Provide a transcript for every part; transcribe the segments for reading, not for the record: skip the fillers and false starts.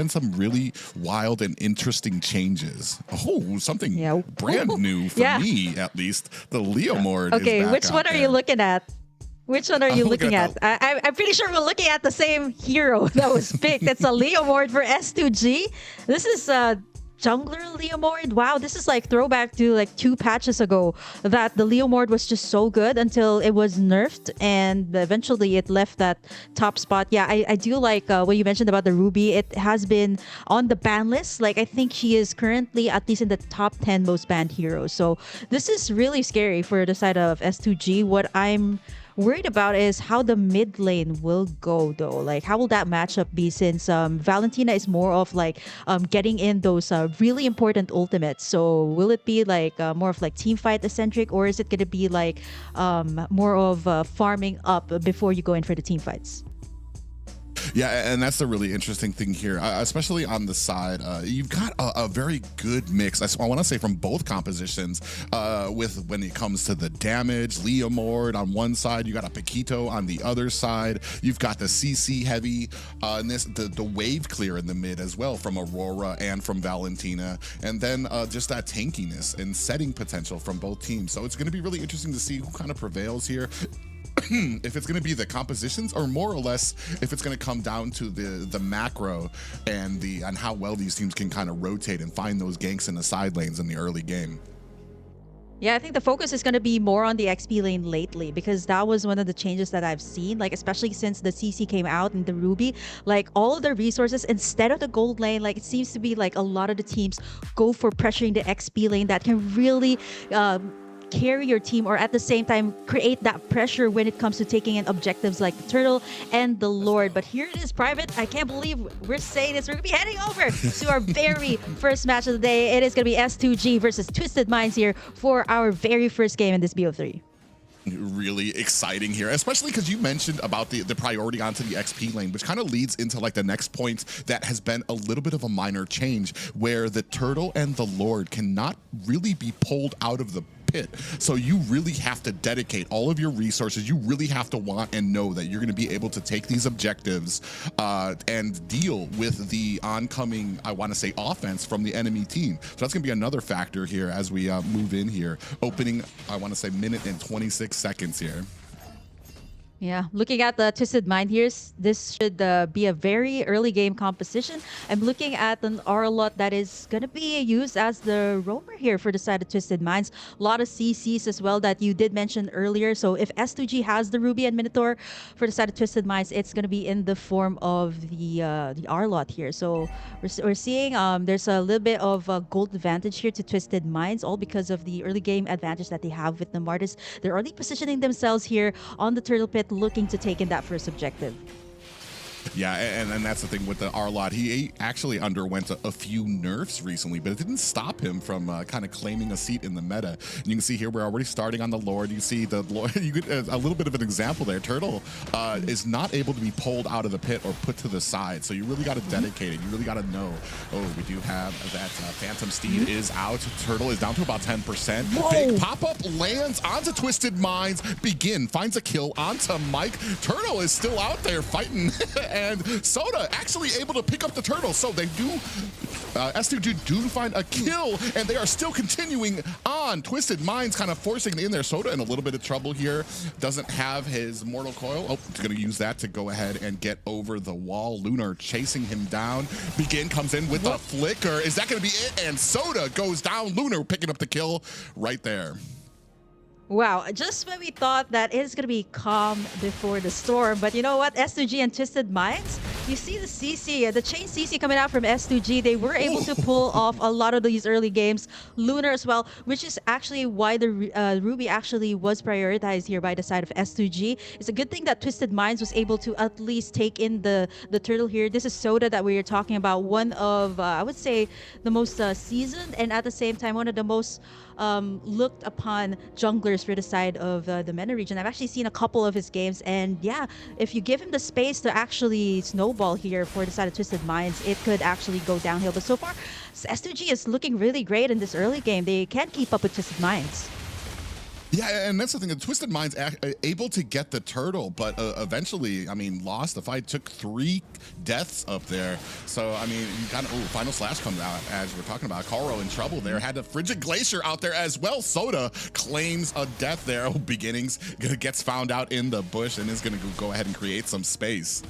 been some really wild and interesting changes. Oh, something brand new for me, at least. The Leomord is back which one are you looking at? Which one are you looking at? I'm pretty sure we're looking at the same hero that was picked. It's a Leomord for S2G. This is Jungler Leomord. Wow, this is like throwback to like 2 patches ago that the Leomord was just so good until it was nerfed and eventually it left that top spot. Yeah, I do like what you mentioned about the Ruby. It has been on the ban list. Like I think she is currently at least in the top 10 most banned heroes. So this is really scary for the side of S2G. What I'm worried about is how the mid lane will go though. Like how will that matchup be, since Valentina is more of like getting in those really important ultimates. So will it be like more of like team fight eccentric, or is it going to be like more of farming up before you go in for the team fights? Yeah, and that's the really interesting thing here, especially on the side. You've got a very good mix, I want to say, from both compositions with when it comes to the damage. Leomord on one side, you got a Paquito on the other side. You've got the CC heavy, and the wave clear in the mid as well from Aurora and from Valentina. And then just that tankiness and setting potential from both teams. So it's going to be really interesting to see who kind of prevails here. If it's going to be the compositions, or more or less if it's going to come down to the macro and how well these teams can kind of rotate and find those ganks in the side lanes in the early game. Yeah, I think the focus is going to be more on the XP lane lately, because that was one of the changes that I've seen, like especially since the CC came out in the Ruby. Like all of the resources, instead of the gold lane, like it seems to be like a lot of the teams go for pressuring the XP lane that can really carry your team, or at the same time create that pressure when it comes to taking in objectives like the Turtle and the Lord. But here it is, Private. I can't believe we're saying this. We're gonna be heading over to our very first match of the day. It is gonna be S2G versus Twisted Minds here for our very first game in this BO3. Really exciting here, especially because you mentioned about the priority onto the XP lane, which kind of leads into like the next point that has been a little bit of a minor change, where the Turtle and the Lord cannot really be pulled out of the pit. So you really have to dedicate all of your resources. You really have to want and know that you're going to be able to take these objectives and deal with the oncoming, I want to say, offense from the enemy team. So that's going to be another factor here as we move in here. Opening, I want to say, minute and 26 seconds here. Yeah, looking at the Twisted Mind here, this should be a very early game composition. I'm looking at an Arlot that is going to be used as the roamer here for the side of Twisted Minds. A lot of CCs as well that you did mention earlier. So if S2G has the Ruby and Minotaur for the side of Twisted Minds, it's going to be in the form of the Arlot here. So we're seeing there's a little bit of a gold advantage here to Twisted Minds, all because of the early game advantage that they have with the Martis. They're already positioning themselves here on the Turtle Pit, looking to take in that first objective. Yeah, and that's the thing with the Arlot. He actually underwent a few nerfs recently, but it didn't stop him from kind of claiming a seat in the meta. And you can see here we're already starting on the Lord. You see the Lord, you get a little bit of an example there. Turtle is not able to be pulled out of the pit or put to the side. So you really got to dedicate it. You really got to know. Oh, we do have that Phantom Steed is out. Turtle is down to about 10%. Whoa. Big pop-up lands onto Twisted Minds. Begin finds a kill onto Mike. Turtle is still out there fighting. And Soda actually able to pick up the Turtle. So they do, S2G do find a kill, and they are still continuing on. Twisted Minds kind of forcing in there. Soda in a little bit of trouble here. Doesn't have his Mortal Coil. Oh, he's going to use that to go ahead and get over the wall. Lunar chasing him down. Begin comes in with a flicker. Is that going to be it? And Soda goes down. Lunar picking up the kill right there. Wow, just when we thought that it's going to be calm before the storm, but you know what? S2G and Twisted Minds, you see the CC, the chain CC coming out from S2G, they were able to pull off a lot of these early games. Lunar as well, which is actually why the Ruby actually was prioritized here by the side of S2G. It's a good thing that Twisted Minds was able to at least take in the Turtle here. This is Soda that we were talking about, one of, I would say, the most seasoned, and at the same time, one of the most looked upon junglers for the side of the MENA region. I've actually seen a couple of his games, and yeah, if you give him the space to actually snowball here for the side of Twisted Minds, it could actually go downhill. But so far, S2G is looking really great in this early game. They can't keep up with Twisted Minds. Yeah, and that's the thing. The Twisted Minds able to get the turtle, but eventually, I mean, lost the fight. Took 3 deaths up there. So, I mean, you kind of final slash comes out as we're talking about. Karo in trouble there. Had a Frigid Glacier out there as well. Soda claims a death there. Beginnings gets found out in the bush and is going to go ahead and create some space.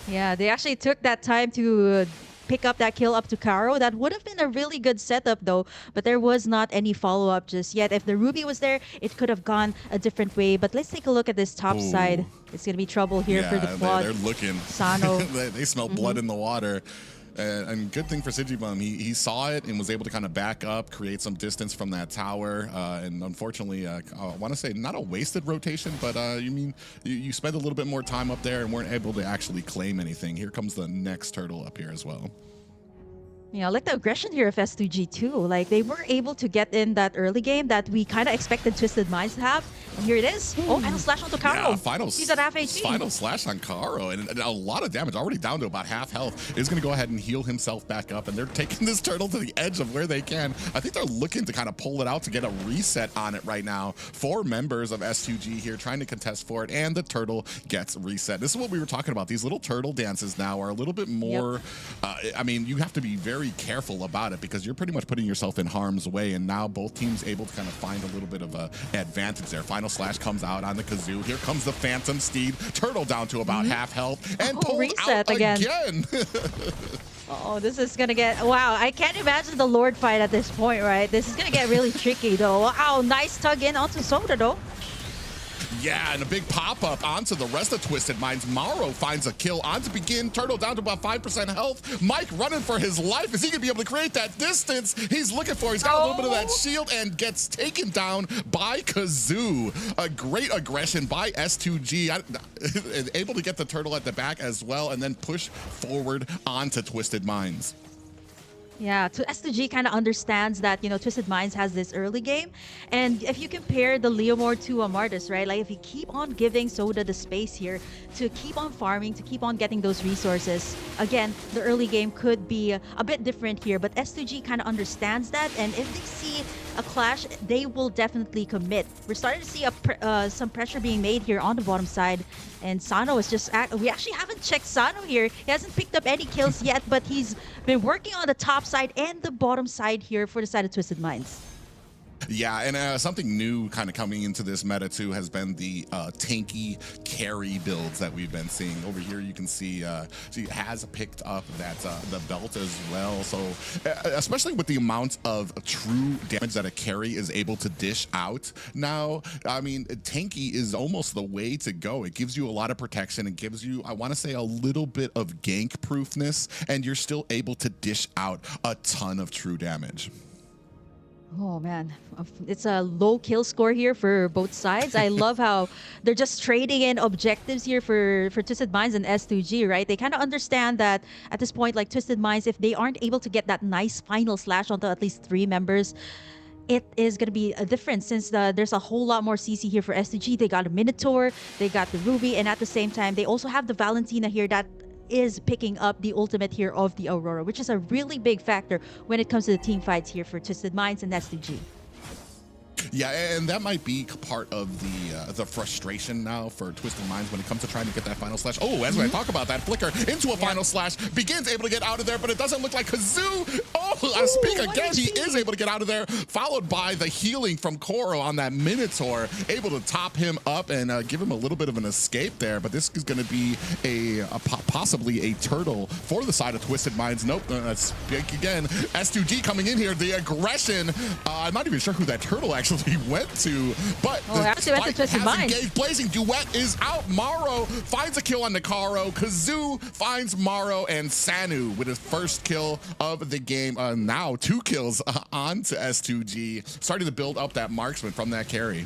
Yeah, they actually took that time to pick up that kill up to Karo. That would have been a really good setup though, but there was not any follow-up just yet. If the Ruby was there, it could have gone a different way. But let's take a look at this top side. It's going to be trouble here for the quad. They're looking. Sano. They smell blood in the water. And good thing for Sigibum, he saw it and was able to kind of back up, create some distance from that tower. And unfortunately, I want to say not a wasted rotation, but you spent a little bit more time up there and weren't able to actually claim anything. Here comes the next turtle up here as well. Yeah, I like the aggression here of S2G too. Like they were able to get in that early game that we kind of expected Twisted Minds to have. And here it is. Oh, final slash onto Karo. Yeah, He's at half HP. Final slash on Karo. And a lot of damage, already down to about half health. Is going to go ahead and heal himself back up. And they're taking this turtle to the edge of where they can. I think they're looking to kind of pull it out to get a reset on it right now. 4 members of S2G here trying to contest for it. And the turtle gets reset. This is what we were talking about. These little turtle dances now are a little bit more, I mean, you have to be very careful about it because you're pretty much putting yourself in harm's way, and now both teams able to kind of find a little bit of a advantage there. Final slash comes out on the kazoo. Here comes the Phantom Steed. Turtle down to about half health and pulled reset out again. Oh, this is gonna get, wow, I can't imagine the Lord fight at this point, right? This is gonna get really tricky though. Wow, nice tug in onto Soda though. Yeah, and a big pop-up onto the rest of Twisted Minds. Mauro finds a kill onto Begin. Turtle down to about 5% health. Mike running for his life. Is he going to be able to create that distance he's looking for? He's got a little bit of that shield and gets taken down by Kazoo. A great aggression by S2G. Able to get the turtle at the back as well and then push forward onto Twisted Minds. Yeah, S2G kind of understands that, you know, Twisted Minds has this early game. And if you compare the Leomord to Amartys, right? Like if you keep on giving Soda the space here to keep on farming, to keep on getting those resources, again, the early game could be a bit different here. But S2G kind of understands that. And if they see a clash, they will definitely commit. We're starting to see some pressure being made here on the bottom side. And Sano is just, we actually haven't checked Sano here. He hasn't picked up any kills yet, but he's been working on the top side and the bottom side here for the side of Twisted Minds. Yeah, and something new kind of coming into this meta too has been the tanky carry builds that we've been seeing. Over here you can see she has picked up that the belt as well. So especially with the amount of true damage that a carry is able to dish out now, I mean, tanky is almost the way to go. It gives you a lot of protection. It gives you, I want to say, a little bit of gank proofness, and you're still able to dish out a ton of true damage. Oh man, it's a low kill score here for both sides. I love how they're just trading in objectives here for Twisted Minds and S2G, right? They kind of understand that at this point, like Twisted Minds, if they aren't able to get that nice final slash onto at least 3 members, it is going to be a difference since there's a whole lot more CC here for S2G. They got a Minotaur, they got the Ruby, and at the same time, they also have the Valentina here that is picking up the ultimate here of the Aurora, which is a really big factor when it comes to the team fights here for Twisted Minds and S2G. Yeah, and that might be part of the frustration now for Twisted Minds when it comes to trying to get that final slash. Oh, as I talk about that flicker into a final slash, Begins able to get out of there, but it doesn't look like Kazoo. Oh, I speak again. He is able to get out of there, followed by the healing from Koro on that Minotaur, able to top him up and give him a little bit of an escape there. But this is going to be possibly a turtle for the side of Twisted Minds. Nope, speak again. S2G coming in here, the aggression. I'm not even sure who that turtle actually went to, but actually went to Twisted Minds. Engaged. Blazing Duet is out. Mauro finds a kill on Nakaro. Kazoo finds Mauro, and Sanu with his first kill of the game. Now 2 kills onto S2G, starting to build up that marksman from that carry.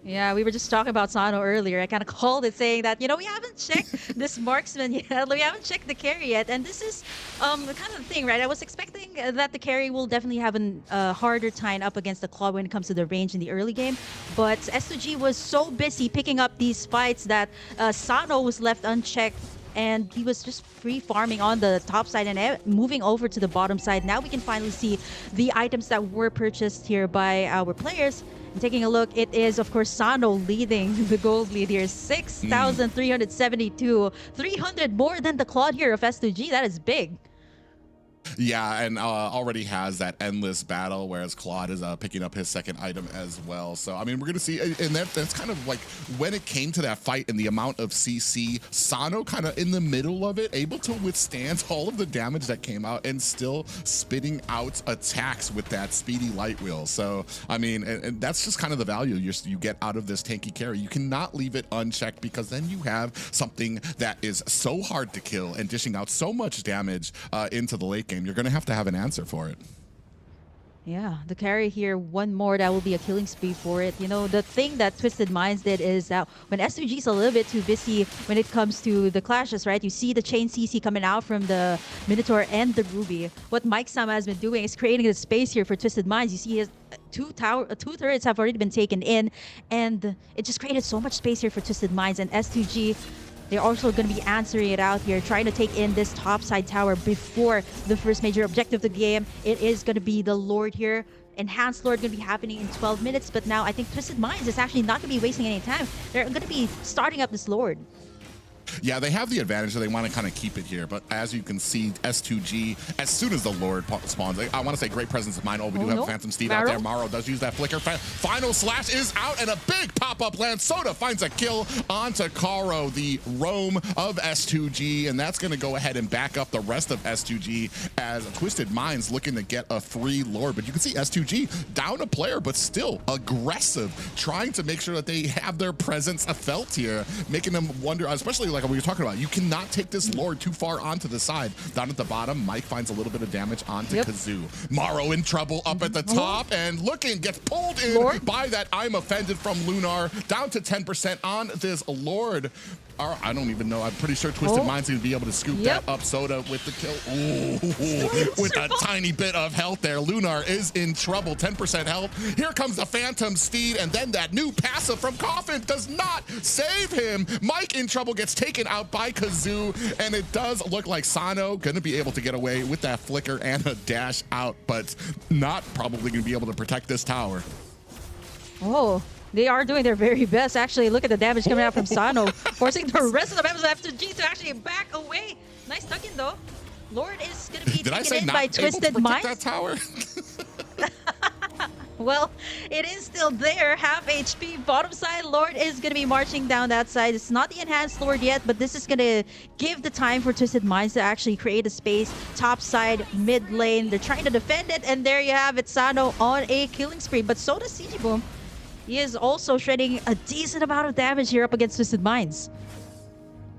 Yeah, we were just talking about Sano earlier. I kind of called it saying that, you know, we haven't checked this marksman yet. We haven't checked the carry yet. And this is the kind of thing, right? I was expecting that the carry will definitely have a harder time up against the club when it comes to the range in the early game. But S2G was so busy picking up these fights that Sano was left unchecked. And he was just free farming on the top side and moving over to the bottom side. Now we can finally see the items that were purchased here by our players. And taking a look, it is, of course, Sano leading the gold lead here. 6,372. 300 more than the Claude here of S2G. That is big. Yeah, and already has that endless battle, whereas Claude is picking up his second item as well. So, I mean, we're going to see, and that's kind of like when it came to that fight and the amount of CC, Sano kind of in the middle of it, able to withstand all of the damage that came out and still spitting out attacks with that speedy light wheel. So, I mean, and that's just kind of the value you get out of this tanky carry. You cannot leave it unchecked because then you have something that is so hard to kill and dishing out so much damage into the late game. You're going to have an answer for it. Yeah, the carry here, one more, that will be a killing spree for it. You know, the thing that Twisted Minds did is that when S2G is a little bit too busy when it comes to the clashes, right? You see the chain CC coming out from the Minotaur and the Ruby. What Mike Sama has been doing is creating a space here for Twisted Minds. You see his two turrets have already been taken in, and it just created so much space here for Twisted Minds. And S2G, they're also going to be answering it out here, trying to take in this top side tower before the first major objective of the game. It is going to be the Lord here. Enhanced Lord going to be happening in 12 minutes, but now I think Twisted Minds is actually not going to be wasting any time. They're going to be starting up this Lord. Yeah, they have the advantage that they want to kind of keep it here, but as you can see, S2G, as soon as the Lord spawns, I want to say great presence of mind. Oh, we do have a Phantom Steed out there. Maro does use that flicker. Final slash is out, and a big pop-up land. Soda finds a kill onto Karo, the roam of S2G, and that's going to go ahead and back up the rest of S2G as Twisted Minds looking to get a free Lord. But you can see S2G down a player, but still aggressive, trying to make sure that they have their presence felt here, making them wonder, especially like we were talking about, you cannot take this Lord too far onto the side. Down at the bottom, Mike finds a little bit of damage onto Kazoo. Maro in trouble up at the top, and looking, gets pulled in by that I'm offended from Lunar, down to 10% on this Lord. I don't even know. I'm pretty sure Twisted Mind's going to be able to scoop that up. Soda with the kill. Ooh, with a tiny bit of health there. Lunar is in trouble. 10% health. Here comes the Phantom Steed, and then that new passive from Coffin does not save him. Mike in trouble, gets taken out by Kazoo, and it does look like Sano going to be able to get away with that flicker and a dash out, but not probably going to be able to protect this tower. Oh. They are doing their very best. Actually, look at the damage coming out from Sano, forcing the rest of the members of S2G to actually back away. Nice tuck in, though. Lord is going to be taken in by Twisted Minds. That tower? Well, it is still there. Half HP. Bottom side, Lord is going to be marching down that side. It's not the enhanced Lord yet, but this is going to give the time for Twisted Minds to actually create a space. Top side, mid lane. They're trying to defend it, and there you have it. Sano on a killing spree. But so does CG Boom. He is also shredding a decent amount of damage here up against Twisted Minds.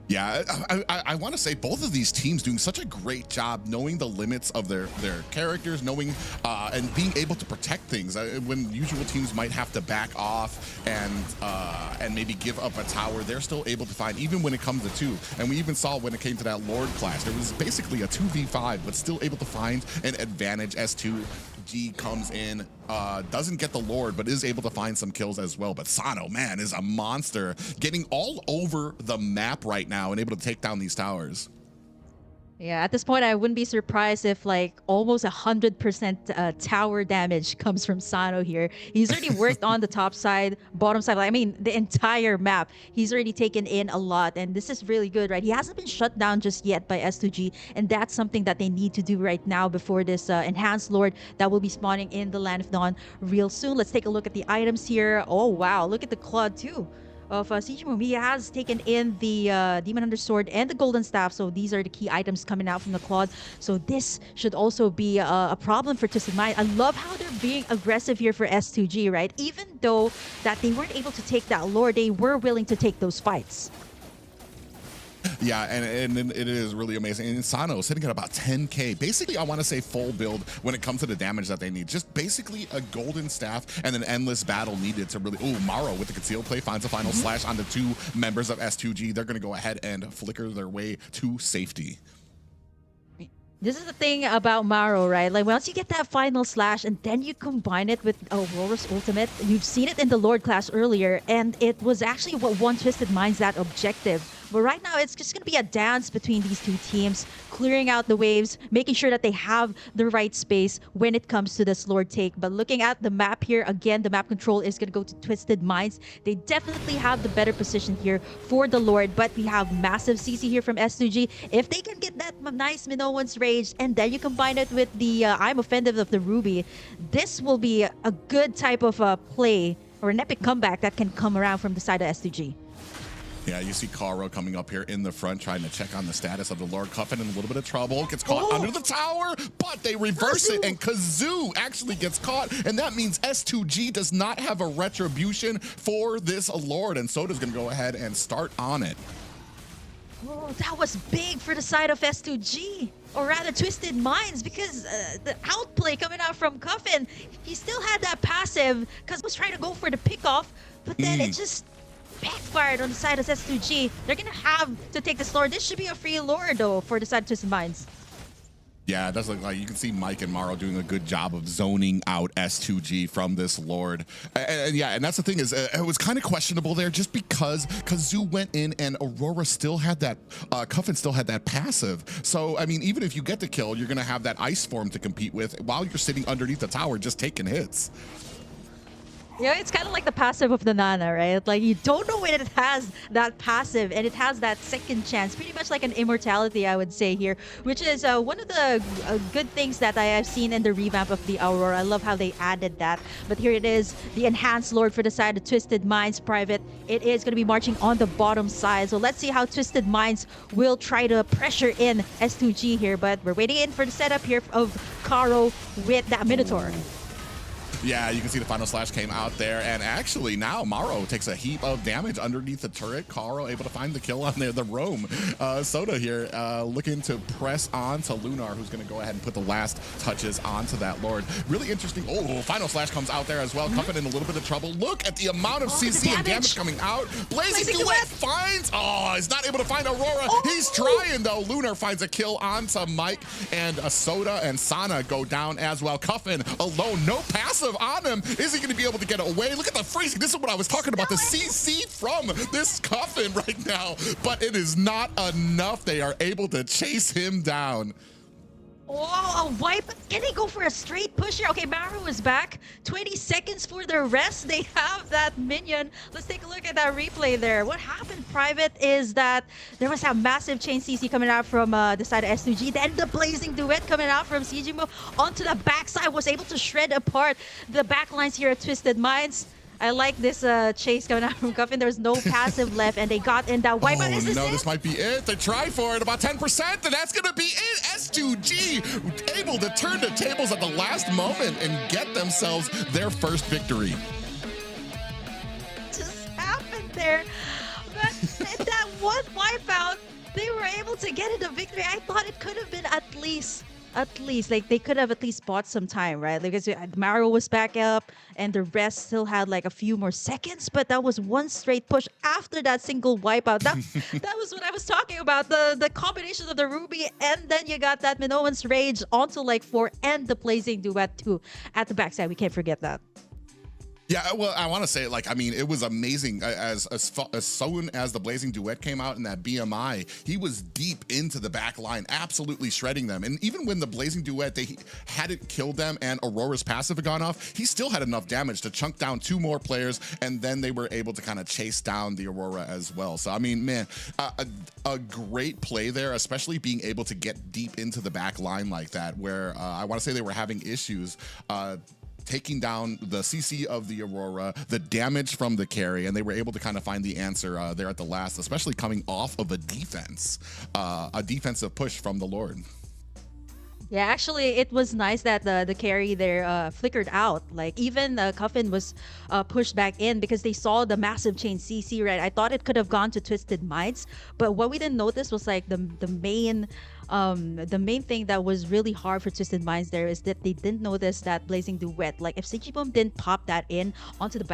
Yeah, I want to say both of these teams doing such a great job knowing the limits of their characters, knowing and being able to protect things when usual teams might have to back off and maybe give up a tower. They're still able to find, even when it comes to two. And we even saw when it came to that Lord clash, there was basically a 2v5, but still able to find an advantage. S2G comes in, doesn't get the Lord, but is able to find some kills as well. But Sano, man, is a monster, getting all over the map right now and able to take down these towers. Yeah, at this point, I wouldn't be surprised if like almost 100% tower damage comes from Sano here. He's already worked on the top side, bottom side. I mean, the entire map. He's already taken in a lot, and this is really good, right? He hasn't been shut down just yet by S2G, and that's something that they need to do right now before this enhanced Lord that will be spawning in the Land of Dawn real soon. Let's take a look at the items here. Oh, wow. Look at the Claude, too, of Sijimum. He has taken in the Demon Hunter Sword and the Golden Staff, so these are the key items coming out from the Claude. So this should also be a problem for Twisted Mind. I love how they're being aggressive here for S2G, right? Even though that they weren't able to take that Lord, they were willing to take those fights. Yeah, and it is really amazing. And Sano sitting at about 10k. Basically, I want to say full build when it comes to the damage that they need. Just basically a golden staff and an endless battle needed to really... Oh, Maro with the concealed play finds a final slash on the two members of S2G. They're going to go ahead and flicker their way to safety. This is the thing about Maro, right? Like, once you get that final slash and then you combine it with Aurora's ultimate, you've seen it in the Lord class earlier, and it was actually what won Twisted Minds that objective But right now, it's just going to be a dance between these two teams, clearing out the waves, making sure that they have the right space when it comes to this Lord take. But looking at the map here, again, the map control is going to go to Twisted Minds. They definitely have the better position here for the Lord, but we have massive CC here from S2G. If they can get that nice Minoan's Rage, and then you combine it with the I'm Offended of the Ruby, this will be a good type of play or an epic comeback that can come around from the side of S2G. Yeah, you see Caro coming up here in the front, trying to check on the status of the Lord. Cuffin in a little bit of trouble. Gets caught under the tower, but they reverse it, and Kazoo actually gets caught, and that means S2G does not have a retribution for this Lord, and Soda's going to go ahead and start on it. Oh, that was big for the side of S2G, or rather Twisted Minds, because the outplay coming out from Cuffin, he still had that passive, because he was trying to go for the pickoff, but then it just backfired on the side of S2G. They're going to have to take this Lord. This should be a free Lord, though, for the side of Twisted Minds. Yeah, it does look like you can see Mike and Maro doing a good job of zoning out S2G from this Lord. And yeah, and that's the thing is, it was kind of questionable there just because Kazoo went in and Aurora still had that, Cuffin still had that passive. So, I mean, even if you get the kill, you're going to have that Ice Form to compete with while you're sitting underneath the tower just taking hits. Yeah, it's kind of like the passive of the Nana, right? Like, you don't know when it has that passive, and it has that second chance. Pretty much like an immortality, I would say here, which is one of the good things that I have seen in the revamp of the Aurora. I love how they added that. But here it is, the enhanced Lord for the side of Twisted Minds Private. It is going to be marching on the bottom side. So let's see how Twisted Minds will try to pressure in S2G here. But we're waiting in for the setup here of Caro with that Minotaur. Yeah, you can see the final slash came out there, and actually now Maro takes a heap of damage underneath the turret. Caro able to find the kill on there, the roam. Soda here looking to press on to Lunar, who's going to go ahead and put the last touches onto that Lord. Really interesting. Oh, final slash comes out there as well. Cuffin in a little bit of trouble. Look at the amount of CC and damage coming out. Blazing Duet finds, he's not able to find Aurora. He's trying though. Lunar finds a kill onto Mike, and Soda and Sana go down as well. Cuffin alone, no passive on him. Is he going to be able to get away? Look at the freezing. This is what I was talking about. The CC from this Cuffin right now, but it is not enough. They are able to chase him down. Oh, a wipe. Can they go for a straight push here? Okay, Maru is back. 20 seconds for the rest. They have that minion. Let's take a look at that replay there. What happened, Private, is that there was a massive chain CC coming out from the side of S2G. Then the Blazing Duet coming out from CGMO onto the backside, was able to shred apart the backlines here at Twisted Minds. I like this chase coming out from Cuffin. There's no passive left, and they got in that wipe. Oh, no, this might be it. They tried for it, about 10%, and that's going to be it. S2G able to turn the tables at the last moment and get themselves their first victory. Just happened there. But that one wipeout, they were able to get it a victory. I thought it could have been at least like they could have at least bought some time, right? Because Mario was back up and the rest still had like a few more seconds, but that was one straight push after that single wipeout. That was what I was talking about, the combination of the Ruby, and then you got that Minoan's Rage onto like 4 and the Blazing Duet too at the backside. We can't forget that. Yeah, well, I want to say, like, I mean, it was amazing. As soon as the Blazing Duet came out in that BMI, he was deep into the back line, absolutely shredding them. And even when the Blazing Duet, they hadn't killed them and Aurora's passive had gone off, he still had enough damage to chunk down 2 more players, and then they were able to kind of chase down the Aurora as well. So, I mean, man, a great play there, especially being able to get deep into the back line like that, where I want to say they were having issues taking down the CC of the Aurora, the damage from the carry, and they were able to kind of find the answer there at the last, especially coming off of a defensive push from the Lord. Yeah, actually, it was nice that the carry there flickered out. Like, even Cuffin was pushed back in because they saw the massive chain CC, right? I thought it could have gone to Twisted Minds, but what we didn't notice was like the main thing that was really hard for Twisted Minds there is that they didn't notice that Blazing Duet. Like, if Sigibum didn't pop that in onto the back